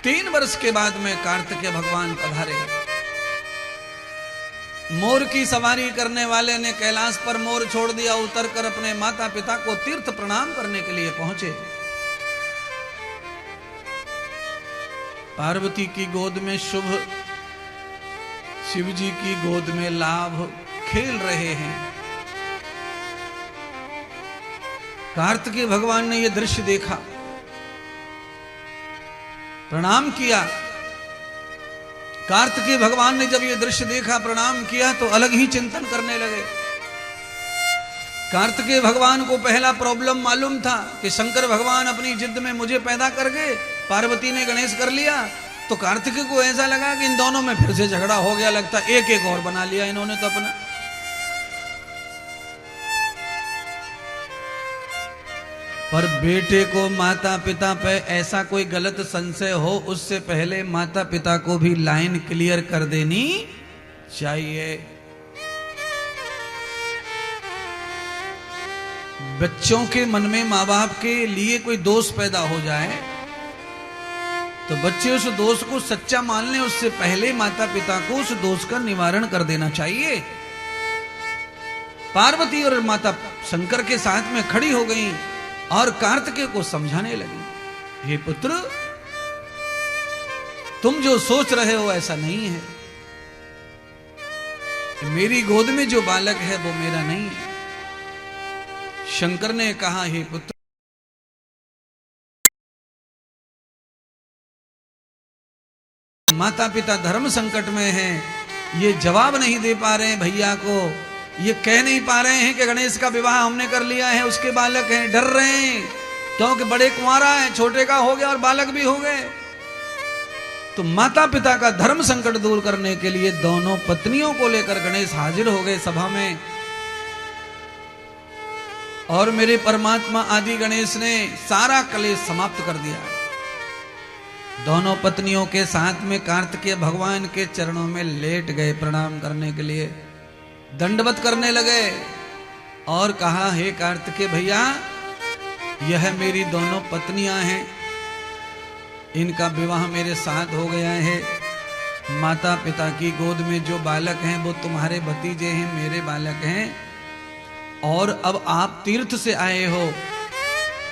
3 वर्ष के बाद में कार्तिकेय भगवान पधारे। मोर की सवारी करने वाले ने कैलाश पर मोर छोड़ दिया, उतरकर अपने माता पिता को तीर्थ प्रणाम करने के लिए पहुंचे। पार्वती की गोद में शुभ, शिव जी की गोद में लाभ खेल रहे हैं। कार्तिकेय भगवान ने यह दृश्य देखा, प्रणाम किया। कार्तिकेय भगवान ने जब यह दृश्य देखा, प्रणाम किया, तो अलग ही चिंतन करने लगे। कार्तिकेय भगवान को पहला प्रॉब्लम मालूम था कि शंकर भगवान अपनी जिद में मुझे पैदा कर गए, पार्वती ने गणेश कर लिया। तो कार्तिकेय को ऐसा लगा कि इन दोनों में फिर से झगड़ा हो गया, लगता एक एक और बना लिया इन्होंने तो अपना। पर बेटे को माता पिता पे ऐसा कोई गलत संशय हो, उससे पहले माता पिता को भी लाइन क्लियर कर देनी चाहिए। बच्चों के मन में माँ बाप के लिए कोई दोष पैदा हो जाए तो बच्चे उस दोष को सच्चा मान लें, उससे पहले माता पिता को उस दोष का निवारण कर देना चाहिए। पार्वती और माता शंकर के साथ में खड़ी हो गई और कार्तिकेय को समझाने लगी, हे पुत्र, तुम जो सोच रहे हो ऐसा नहीं है। मेरी गोद में जो बालक है वो मेरा नहीं है। शंकर ने कहा, हे पुत्र, माता पिता धर्म संकट में हैं, ये जवाब नहीं दे पा रहे हैं भैया को, ये कह नहीं पा रहे हैं कि गणेश का विवाह हमने कर लिया है, उसके बालक हैं, डर रहे हैं क्योंकि बड़े कुंवारा है, छोटे का हो गया और बालक भी हो गए। तो माता पिता का धर्म संकट दूर करने के लिए दोनों पत्नियों को लेकर गणेश हाजिर हो गए सभा में। और मेरे परमात्मा आदि गणेश ने सारा कलेश समाप्त कर दिया। दोनों पत्नियों के साथ में कार्तिकेय भगवान के चरणों में लेट गए प्रणाम करने के लिए, दंडवत करने लगे और कहा, हे कार्तिकेय भैया, यह मेरी दोनों पत्नियां हैं, इनका विवाह मेरे साथ हो गया है। माता पिता की गोद में जो बालक हैं वो तुम्हारे भतीजे हैं, मेरे बालक हैं। और अब आप तीर्थ से आए हो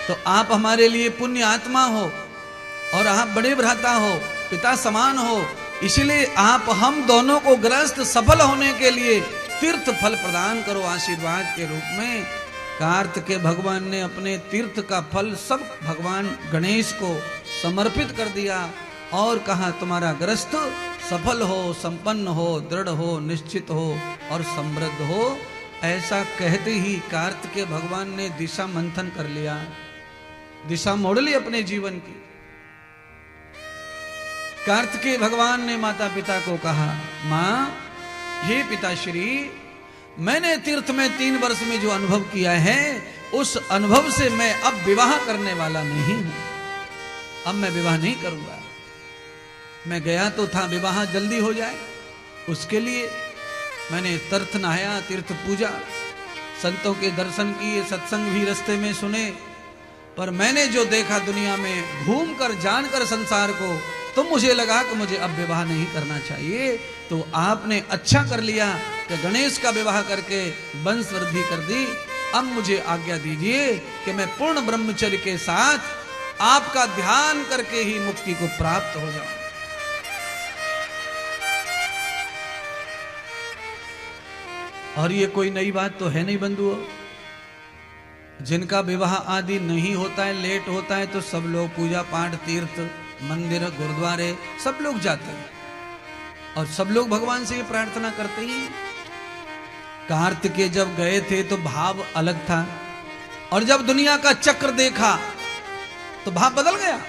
तो आप हमारे लिए पुण्य आत्मा हो और आप बड़े भ्राता हो, पिता समान हो, इसलिए आप हम दोनों को ग्रस्त सफल होने के लिए तीर्थ फल प्रदान करो आशीर्वाद के रूप में। कार्तिकेय भगवान ने अपने तीर्थ का फल सब भगवान गणेश को समर्पित कर दिया और कहा, तुम्हारा ग्रस्त सफल हो, संपन्न हो, दृढ़ हो, निश्चित हो और समृद्ध हो। ऐसा कहते ही कार्तिकेय भगवान ने दिशा मंथन कर लिया, दिशा मोड़ ली अपने जीवन की। कार्तिकेय भगवान ने माता पिता को कहा, मां, हे पिताश्री, मैंने तीर्थ में 3 वर्ष में जो अनुभव किया है, उस अनुभव से मैं अब विवाह करने वाला नहीं हूं। अब मैं विवाह नहीं करूंगा। मैं गया तो था विवाह जल्दी हो जाए, उसके लिए मैंने तीर्थ नहाया, तीर्थ पूजा, संतों के दर्शन किए, सत्संग भी रास्ते में सुने। पर मैंने जो देखा दुनिया में घूमकर जानकर संसार को, तो मुझे लगा कि मुझे अब विवाह नहीं करना चाहिए। तो आपने अच्छा कर लिया कि गणेश का विवाह करके वंश वृद्धि कर दी। अब मुझे आज्ञा दीजिए कि मैं पूर्ण ब्रह्मचर्य के साथ आपका ध्यान करके ही मुक्ति को प्राप्त हो जाऊं। और ये कोई नई बात तो है नहीं बंधुओं। जिनका विवाह आदि नहीं होता है, लेट होता है, तो सब लोग पूजा पाठ, तीर्थ, मंदिर, गुरुद्वारे सब लोग जाते हैं और सब लोग भगवान से ये प्रार्थना करते ही। कार्तिकेय जब गए थे तो भाव अलग था और जब दुनिया का चक्र देखा तो भाव बदल गया।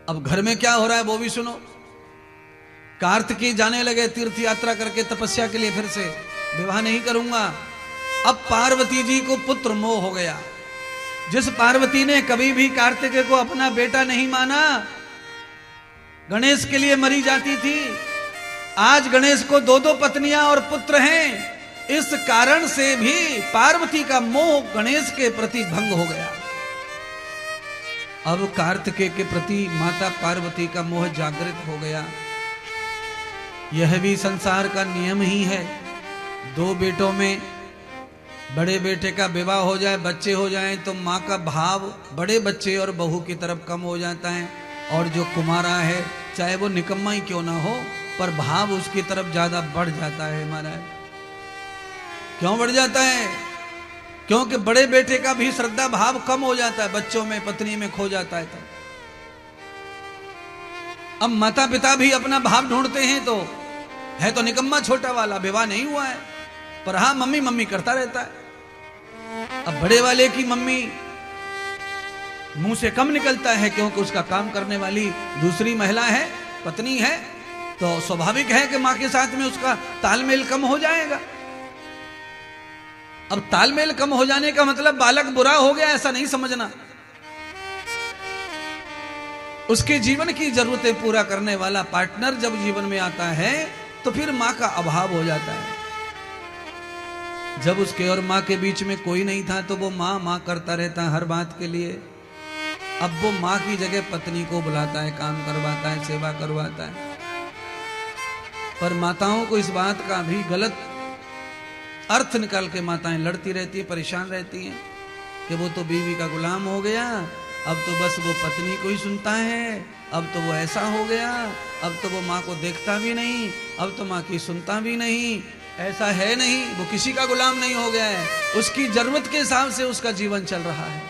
अब घर में क्या हो रहा है वो भी सुनो। कार्तिकेय जाने लगे तीर्थ यात्रा करके तपस्या के लिए, फिर से विवाह नहीं करूंगा। अब पार्वती जी को पुत्र मोह हो गया। जिस पार्वती ने कभी भी कार्तिकेय को अपना बेटा नहीं माना, गणेश के लिए मरी जाती थी, आज गणेश को 2-2 पत्नियां और पुत्र हैं। इस कारण से भी पार्वती का मोह गणेश के प्रति भंग हो गया। अब कार्तिकेय के प्रति माता पार्वती का मोह जागृत हो गया। यह भी संसार का नियम ही है। दो बेटों में बड़े बेटे का विवाह हो जाए, बच्चे हो जाएं, तो माँ का भाव बड़े बच्चे और बहू की तरफ कम हो जाता है, और जो कुमारा है चाहे वो निकम्मा ही क्यों ना हो, पर भाव उसकी तरफ ज्यादा बढ़ जाता है। महाराज क्यों बढ़ जाता है? क्योंकि बड़े बेटे का भी श्रद्धा भाव कम हो जाता है, बच्चों में पत्नी में खो जाता है। अब माता पिता भी अपना भाव ढूंढते हैं, तो है तो निकम्मा छोटा वाला, विवाह नहीं हुआ है, पर हाँ मम्मी मम्मी करता रहता है। अब बड़े वाले की मम्मी मुंह से कम निकलता है, क्योंकि उसका काम करने वाली दूसरी महिला है, पत्नी है, तो स्वाभाविक है कि मां के साथ में उसका तालमेल कम हो जाएगा। अब तालमेल कम हो जाने का मतलब बालक बुरा हो गया ऐसा नहीं समझना। उसके जीवन की जरूरतें पूरा करने वाला पार्टनर जब जीवन में आता है तो फिर मां का अभाव हो जाता है। जब उसके और मां के बीच में कोई नहीं था तो वो मां मां करता रहता हर बात के लिए। अब वो मां की जगह पत्नी को बुलाता है, काम करवाता है, सेवा करवाता है। पर माताओं को इस बात का भी गलत अर्थ निकाल के माताएं लड़ती रहती है, परेशान रहती हैं कि वो तो बीवी का गुलाम हो गया, अब तो बस वो पत्नी को ही सुनता है, अब तो वो ऐसा हो गया, अब तो वो माँ को देखता भी नहीं, अब तो माँ की सुनता भी नहीं। ऐसा है नहीं, वो किसी का गुलाम नहीं हो गया है, उसकी जरूरत के हिसाब से उसका जीवन चल रहा है।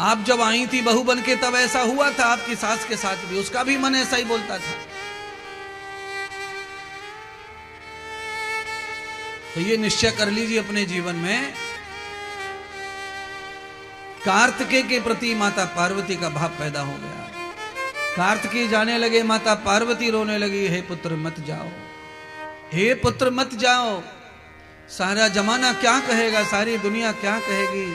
आप जब आई थी बहू बन के तब ऐसा हुआ था आपकी सास के साथ भी, उसका भी मन ऐसा ही बोलता था। तो ये निश्चय कर लीजिए अपने जीवन में, कार्तिकेय के प्रति माता पार्वती का भाव पैदा हो गया। कार्तिकेय जाने लगे, माता पार्वती रोने लगी, हे पुत्र मत जाओ, हे पुत्र मत जाओ, सारा जमाना क्या कहेगा, सारी दुनिया क्या कहेगी।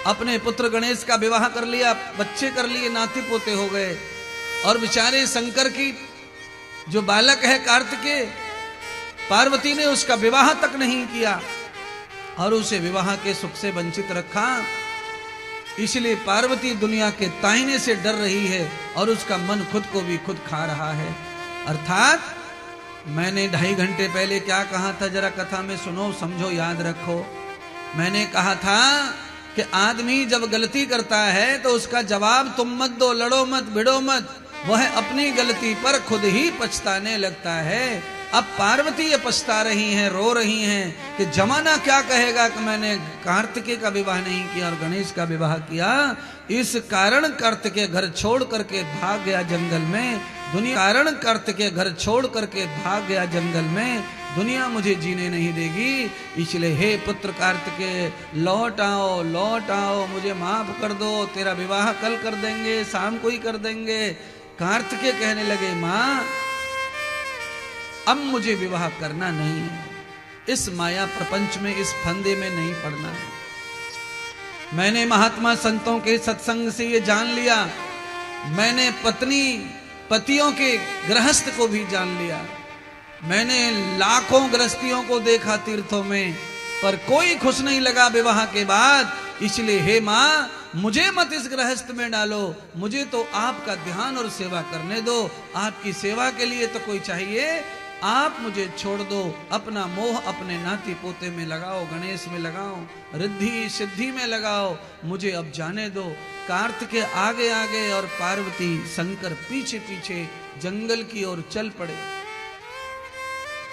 अपने पुत्र गणेश का विवाह कर लिया, बच्चे कर लिए, नाती पोते हो गए, और बेचारे शंकर की जो बालक है कार्तिकेय, पार्वती ने उसका विवाह तक नहीं किया और उसे विवाह के सुख से वंचित रखा। इसलिए पार्वती दुनिया के ताइने से डर रही है और उसका मन खुद को भी खुद खा रहा है। अर्थात मैंने 2.5 घंटे पहले क्या कहा था, जरा कथा में सुनो, समझो, याद रखो। मैंने कहा था कि आदमी जब गलती करता है तो उसका जवाब तुम मत दो, लड़ो मत, भिड़ो मत, वह अपनी गलती पर खुद ही पछताने लगता है। अब पार्वती ये पछता रही हैं, रो रही हैं कि जमाना क्या कहेगा कि मैंने कार्तिकेय का विवाह नहीं किया और गणेश का विवाह किया। इस कारण कार्तिकेय घर छोड़ करके भाग गया जंगल में, दुनिया कारण कार्तिकेय घर छोड़ करके भाग गया जंगल में, दुनिया मुझे जीने नहीं देगी। इसलिए हे पुत्र कार्तिकेय लौट आओ, लौट आओ, मुझे माफ कर दो, तेरा विवाह कल कर देंगे, शाम को ही कर देंगे। कार्तिकेय कहने लगे, माँ अब मुझे विवाह करना नहीं है, इस माया प्रपंच में, इस फंदे में नहीं पड़ना है। मैंने महात्मा संतों के सत्संग से ये जान लिया, मैंने पतियों के गृहस्थ को भी जान लिया, मैंने लाखों गृहस्थियों को देखा तीर्थों में, पर कोई खुश नहीं लगा विवाह के बाद। इसलिए हे माँ मुझे मत इस गृहस्थ में डालो, मुझे तो आपका ध्यान और सेवा करने दो, आपकी सेवा के लिए तो कोई चाहिए, आप मुझे छोड़ दो, अपना मोह अपने नाती पोते में लगाओ, गणेश में लगाओ, रिद्धि सिद्धि में लगाओ, मुझे अब जाने दो। कार्तिकेय आगे आगे और पार्वती शंकर पीछे पीछे जंगल की ओर चल पड़े।